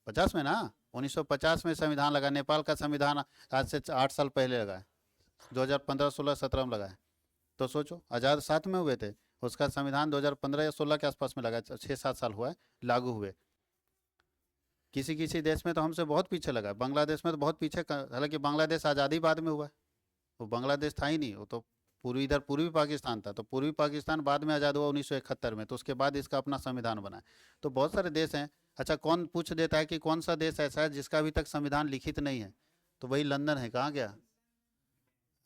50 में ना, 1950 में संविधान लगा। नेपाल का संविधान आज से 8 साल पहले लगा है, 2015, 16, 17 में लगा है। तो सोचो, आज़ाद साथ में हुए थे, उसका संविधान 2015 या 16 के आसपास में लगा, 6-7 साल हुआ है लागू हुए। किसी किसी देश में तो हमसे बहुत पीछे लगा, बांग्लादेश में तो बहुत पीछे, हालांकि बांग्लादेश आज़ादी बाद में हुआ है, वो बांग्लादेश था ही नहीं, वो तो पूर्वी, इधर पूर्वी पाकिस्तान था। तो पूर्वी पाकिस्तान बाद में आज़ाद हुआ 1971 में, तो उसके बाद इसका अपना संविधान बना है। तो बहुत सारे देश हैं। अच्छा, कौन पूछ देता है कि कौन सा देश ऐसा है जिसका अभी तक संविधान लिखित नहीं है? तो वही लंदन है। कहाँ गया?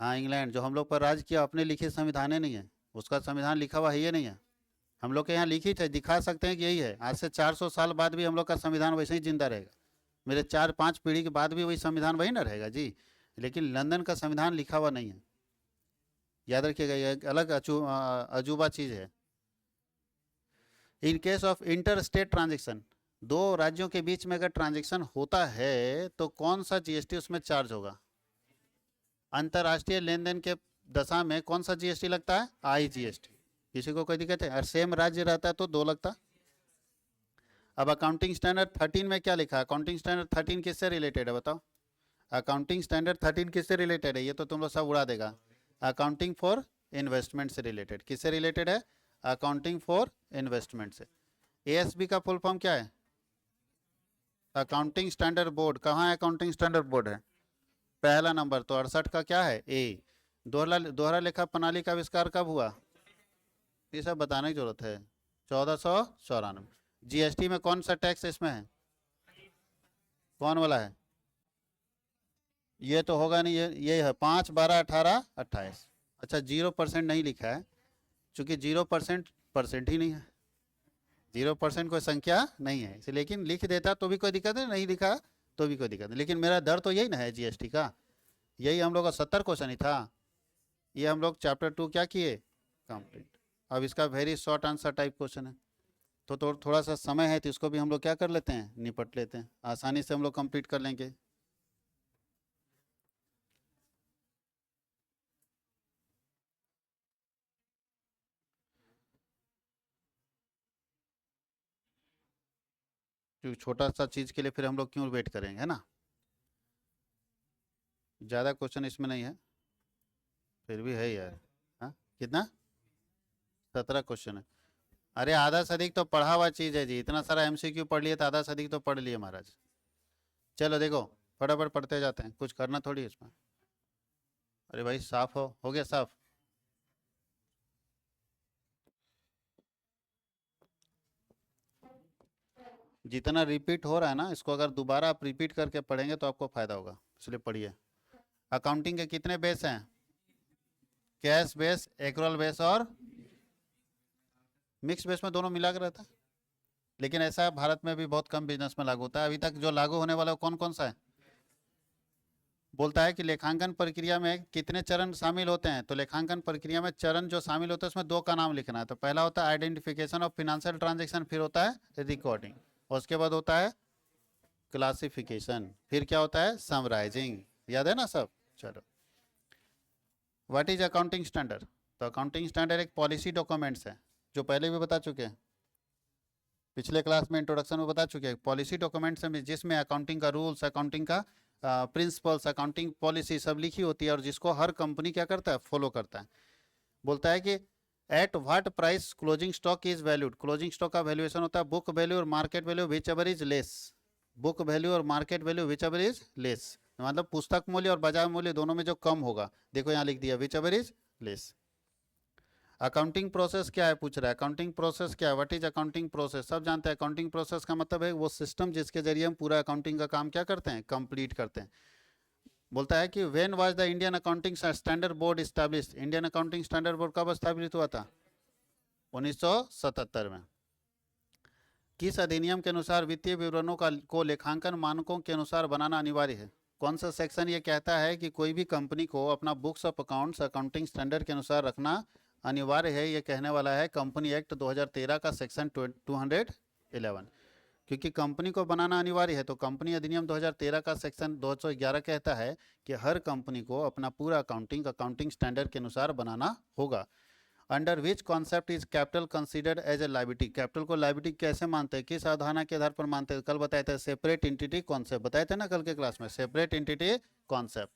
हाँ, इंग्लैंड, जो हम लोग पर राज किया, अपने लिखित संविधान ही नहीं है, उसका संविधान लिखा हुआ है ही नहीं है। हम लोग के यहाँ लिखित है, दिखा सकते हैं कि यही है। आज से 400 साल बाद भी हम लोग का संविधान वैसे ही जिंदा रहेगा, मेरे 4-5 पीढ़ी के बाद भी वही संविधान वही ना रहेगा जी। लेकिन लंदन का संविधान लिखा हुआ नहीं है, याद रखिएगा, ये एक अलग अजूबा चीज़ है। In case of inter state transaction, दो राज्यों के बीच में अगर ट्रांजेक्शन होता है तो कौन सा जीएसटी उसमें चार्ज होगा? अंतर्राष्ट्रीय लेन देन के दशा में कौन सा जीएसटी लगता है? आईजीएसटी। किसी को कोई दिक्कत है? और सेम राज्य रहता है तो 2 लगता। अब अकाउंटिंग स्टैंडर्ड 13 में क्या लिखा है? अकाउंटिंग स्टैंडर्ड 13 किससे रिलेटेड है बताओ? अकाउंटिंग स्टैंडर्ड 13 किससे रिलेटेड है? ये तो तुम लोग सब उड़ा देगा। अकाउंटिंग फॉर इन्वेस्टमेंट से रिलेटेड। किससे रिलेटेड है? अकाउंटिंग फॉर इन्वेस्टमेंट से। एएसबी का फुल फॉर्म क्या है? Accounting standard board. कहाँ है अकाउंटिंग स्टैंडर्ड बोर्ड? है पहला नंबर, तो 68 का क्या है? ए। दोहरा लेखा प्रणाली का आविष्कार कब हुआ? ये सब बताने की जरूरत है। 1494। जीएसटी में कौन सा टैक्स इसमें है? कौन वाला है? ये तो होगा नहीं, ये है 5, 12, 18, 28। अच्छा 0% नहीं लिखा है, चूंकि 0% परसेंट ही नहीं है, 0% कोई संख्या नहीं है इसे, लेकिन लिख देता तो भी कोई दिक्कत है, नहीं लिखा तो भी कोई दिक्कत नहीं। लेकिन मेरा डर तो यही ना है जीएसटी का, यही हम लोग का 70 क्वेश्चन ही था। ये हम लोग चैप्टर 2 क्या किए, कंप्लीट। अब इसका very short answer type question है, तो थोड़ा सा समय है तो इसको भी हम लोग क्या कर लेते हैं, निपट लेते हैं, आसानी से हम लोग कंप्लीट कर लेंगे। क्योंकि छोटा सा चीज़ के लिए फिर हम लोग क्यों वेट करेंगे, है ना। ज़्यादा क्वेश्चन इसमें नहीं है, फिर भी है यार। हाँ कितना, 17 क्वेश्चन है। अरे आधा से अधिक तो पढ़ा हुआ चीज़ है जी, इतना सारा एमसीक्यू पढ़ लिए तो आधा से अधिक तो पढ़ लिए महाराज। चलो देखो, फटाफट पढ़ते जाते हैं, कुछ करना थोड़ी है इसमें। अरे भाई साफ हो गया साफ। जितना रिपीट हो रहा है ना, इसको अगर दोबारा आप रिपीट करके पढ़ेंगे तो आपको फायदा होगा, इसलिए पढ़िए। अकाउंटिंग के कितने बेस हैं? कैश बेस, एक्रुअल बेस और मिक्स बेस में दोनों मिला कर रहता है। लेकिन ऐसा भारत में भी बहुत कम बिजनेस में लागू होता है। अभी तक जो लागू होने वाला कौन कौन सा है? बोलता है कि लेखांकन प्रक्रिया में कितने चरण शामिल होते हैं, तो लेखांकन प्रक्रिया में चरण जो शामिल होते हैं उसमें 2 का नाम लिखना है। तो पहला होता है आइडेंटिफिकेशन ऑफ फिनेंशियल ट्रांजैक्शन, फिर होता है रिकॉर्डिंग, और उसके बाद होता है क्लासिफिकेशन, फिर क्या होता है समराइजिंग। याद है ना सब? चलो, व्हाट इज अकाउंटिंग स्टैंडर्ड? तो अकाउंटिंग स्टैंडर्ड एक पॉलिसी डॉक्यूमेंट्स है, जो पहले भी बता चुके हैं, पिछले क्लास में इंट्रोडक्शन में बता चुके हैं। पॉलिसी डॉक्यूमेंट्स में जिसमें अकाउंटिंग का रूल्स, अकाउंटिंग का प्रिंसिपल्स, अकाउंटिंग पॉलिसी सब लिखी होती है, और जिसको हर कंपनी क्या करता है, फॉलो करता है। बोलता है कि at what price closing stock is valued, closing stock का वैल्यूएशन होता है बुक वैल्यू और market value whichever is less, book value और market value whichever is less, मतलब पुस्तक मूल्य और बाजार मूल्य दोनों में जो कम होगा, देखो यहाँ लिख दिया which ever is less. Accounting process क्या है पूछ रहा है, अकाउंटिंग प्रोसेस क्या है, व्हाट इज अकाउंटिंग प्रोसेस? सब जानते हैं अकाउंटिंग प्रोसेस का मतलब है वो सिस्टम जिसके जरिए हम पूरा अकाउंटिंग का काम क्या करते हैं, कंप्लीट करते हैं। बोलता है कि when was the Indian accounting standard board established, Indian accounting standard board कब स्थापित हुआ था? 1977 में। किस अधिनियम के अनुसार वित्तीय विवरणों का को लेखांकन मानकों के अनुसार बनाना अनिवार्य है? कौन सा सेक्शन ये कहता है कि कोई भी कंपनी को अपना books of accounts accounting standard के अनुसार रखना अनिवार्य है? ये कहने वाला है कंपनी एक्ट 2013 का सेक्शन 211। क्योंकि कंपनी को बनाना अनिवार्य है, तो कंपनी अधिनियम 2013 का सेक्शन 211 कहता है कि हर कंपनी को अपना पूरा अकाउंटिंग स्टैंडर्ड के अनुसार बनाना होगा। Under which concept is capital considered as a liability, capital को लाइबिलिटी कैसे मानते हैं, किस अवधारणा के आधार पर मानते हैं? कल बताए थे सेपरेट एंटिटी कॉन्सेप्ट, बताए थे ना कल के क्लास में, separate entity concept.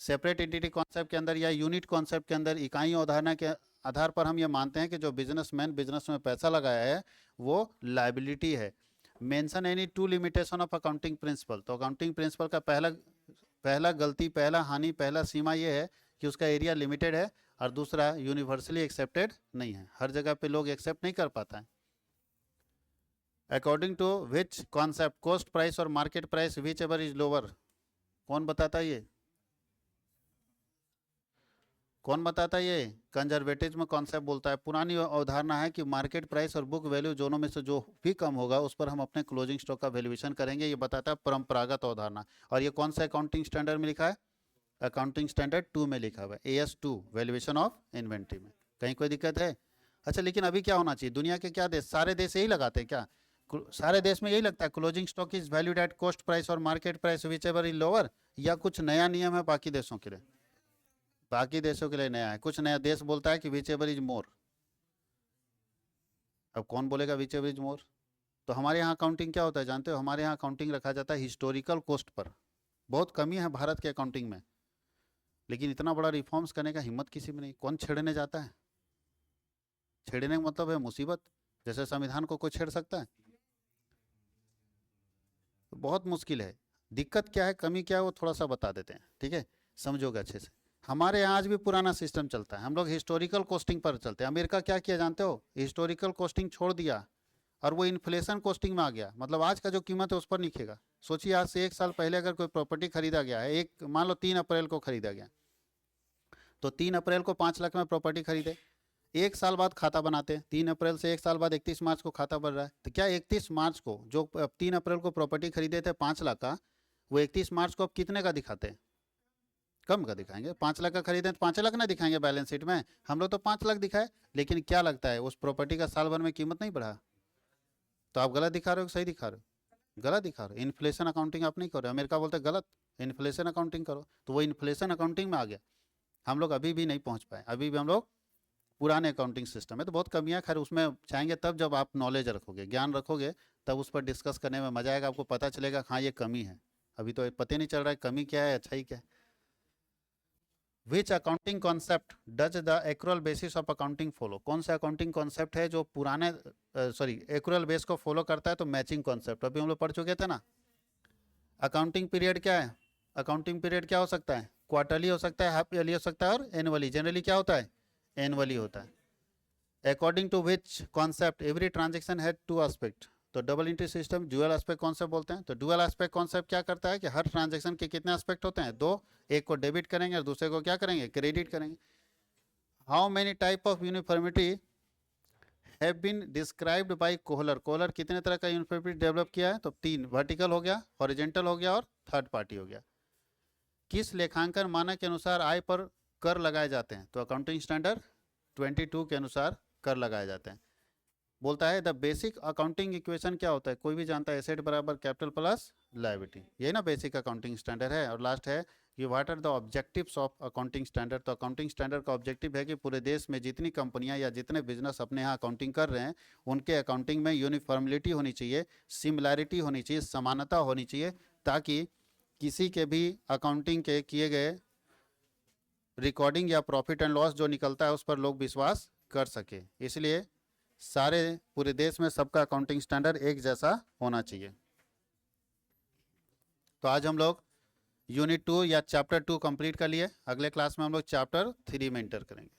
Separate entity concept के अंदर या यूनिट कॉन्सेप्ट के अंदर इकाई अवधारणा के आधार पर हम ये मानते हैं कि जो बिजनेसमैन बिजनेस में पैसा लगाया है वो लाइबिलिटी है। Mention any 2 limitation of accounting principle, तो अकाउंटिंग प्रिंसिपल का पहला गलती, पहला हानि, पहला सीमा ये है कि उसका एरिया लिमिटेड है, और दूसरा यूनिवर्सली एक्सेप्टेड नहीं है, हर जगह पे लोग एक्सेप्ट नहीं कर पाता है। According to which concept cost price और market price whichever is lower, कौन बताता है ये? कौन बताता है ये? कंजर्वेटिज्म कॉन्सेप्ट बोलता है, पुरानी अवधारणा है कि मार्केट प्राइस और बुक वैल्यू दोनों में से जो भी कम होगा उस पर हम अपने क्लोजिंग स्टॉक का वैल्यूएशन करेंगे, ये बताता है परंपरागत अवधारणा। और ये कौन सा अकाउंटिंग स्टैंडर्ड में लिखा है? अकाउंटिंग स्टैंडर्ड 2 में लिखा हुआ है, AS2 वैल्यूएशन ऑफ इन्वेंट्री में। कहीं कोई दिक्कत है? अच्छा लेकिन अभी क्या होना चाहिए, दुनिया के क्या देश, सारे देश यही लगाते हैं क्या? सारे देश में यही लगता है closing stock is valued at cost price और market price whichever is lower, या कुछ नया नियम है बाकी देशों के लिए? बाकी देशों के लिए नया है, कुछ नया देश बोलता है कि विच एवर इज मोर। अब कौन बोलेगा विच एवर इज मोर? तो हमारे यहाँ अकाउंटिंग क्या होता है जानते हो? हमारे यहाँ अकाउंटिंग रखा जाता है हिस्टोरिकल कॉस्ट पर, बहुत कमी है भारत के अकाउंटिंग में, लेकिन इतना बड़ा रिफॉर्म्स करने का हिम्मत किसी में नहीं, कौन छेड़ने जाता है? छेड़ने का मतलब है मुसीबत, जैसे संविधान को कोई छेड़ सकता है? तो बहुत मुश्किल है। दिक्कत क्या है, कमी क्या है, वो थोड़ा सा बता देते हैं, ठीक है, समझोगे अच्छे से। हमारे यहाँ आज भी पुराना सिस्टम चलता है, हम लोग हिस्टोरिकल कॉस्टिंग पर चलते हैं। अमेरिका क्या किया जानते हो, हिस्टोरिकल कॉस्टिंग छोड़ दिया और वो इन्फ्लेशन कॉस्टिंग में आ गया। मतलब आज का जो कीमत है उस पर लिखेगा। सोचिए आज से 1 साल पहले अगर कोई प्रॉपर्टी खरीदा गया है, एक मान लो 3 अप्रैल को खरीदा गया, तो 3 अप्रैल को 5 लाख में प्रॉपर्टी खरीदे, 1 साल बाद खाता बनाते हैं, 3 अप्रैल से 1 साल बाद 31 मार्च को खाता बन रहा है, तो क्या 31 मार्च को जो 3 अप्रैल को प्रॉपर्टी खरीदे थे 5 लाख का, वो 31 मार्च को अब कितने का दिखाते हैं, कम का दिखाएंगे। 5 लाख का खरीदे तो 5 लाख ना दिखाएंगे बैलेंस शीट में, हम लोग तो 5 लाख दिखाए, लेकिन क्या लगता है उस प्रॉपर्टी का साल भर में कीमत नहीं बढ़ा। तो आप गलत दिखा रहे हो, सही दिखा रहे हो, गलत दिखा रहे हो। इन्फ्लेशन अकाउंटिंग आप नहीं करो, अमेरिका बोलते गलत, इन्फ्लेशन अकाउंटिंग करो। तो वो इन्फ्लेशन अकाउंटिंग में आ गया, हम लोग अभी भी नहीं पहुंच पाए, अभी भी हम लोग पुराने अकाउंटिंग सिस्टम है। तो बहुत कमियां, खैर उसमें चाहेंगे तब जब आप नॉलेज रखोगे, ज्ञान रखोगे, तब उस पर डिस्कस करने में मजा आएगा, आपको पता चलेगा हाँ ये कमी है। अभी तो पता नहीं चल रहा है कमी क्या है, अच्छा ही क्या है। Which accounting concept does the accrual basis of accounting follow, कौन सा अकाउंटिंग कॉन्सेप्ट है जो पुराने एक्रुअल बेस को फॉलो करता है। तो मैचिंग कॉन्सेप्ट अभी हम लोग पढ़ चुके थे ना। अकाउंटिंग पीरियड क्या है, अकाउंटिंग पीरियड क्या हो सकता है, क्वार्टरली हो सकता है, हाफ ईयरली हो सकता है, और एनुअली। जनरली क्या होता है, एनुअली होता है। According to which concept every transaction had 2 aspect. तो double entry system dual aspect concept बोलते हैं। तो ड्यूअल एस्पेक्ट कॉन्सेप्ट क्या करता है कि हर ट्रांजेक्शन के कितने एस्पेक्ट होते हैं, 2, एक को डेबिट करेंगे और दूसरे को क्या करेंगे, क्रेडिट करेंगे। How many type of uniformity have been described by Kohler, Kohler कितने तरह का यूनिफॉर्मिटी डेवलप किया है, तो 3, वर्टिकल हो गया, हॉरिजेंटल हो गया और थर्ड पार्टी हो गया। किस लेखांकन मानक के अनुसार आय पर कर लगाए जाते हैं, तो अकाउंटिंग स्टैंडर्ड 22 के अनुसार कर लगाए जाते हैं। बोलता है द बेसिक अकाउंटिंग इक्वेशन क्या होता है, कोई भी जानता है, एसेट बराबर कैपिटल प्लस लायबिलिटी, ये ना बेसिक अकाउंटिंग स्टैंडर्ड है। और लास्ट है कि what are the objectives of accounting standard. तो अकाउंटिंग स्टैंडर्ड का ऑब्जेक्टिव है कि पूरे देश में जितनी कंपनियां या जितने बिजनेस अपने यहाँ अकाउंटिंग कर रहे हैं, उनके अकाउंटिंग में यूनिफॉर्मिलिटी होनी चाहिए, सिमिलैरिटी होनी चाहिए, समानता होनी चाहिए, ताकि किसी के भी अकाउंटिंग के किए गए रिकॉर्डिंग या प्रॉफिट एंड लॉस जो निकलता है उस पर लोग विश्वास कर सके। इसलिए सारे पूरे देश में सबका अकाउंटिंग स्टैंडर्ड एक जैसा होना चाहिए। तो आज हम लोग यूनिट 2 या चैप्टर 2 कंप्लीट कर लिए। अगले क्लास में हम लोग चैप्टर 3 में इंटर करेंगे।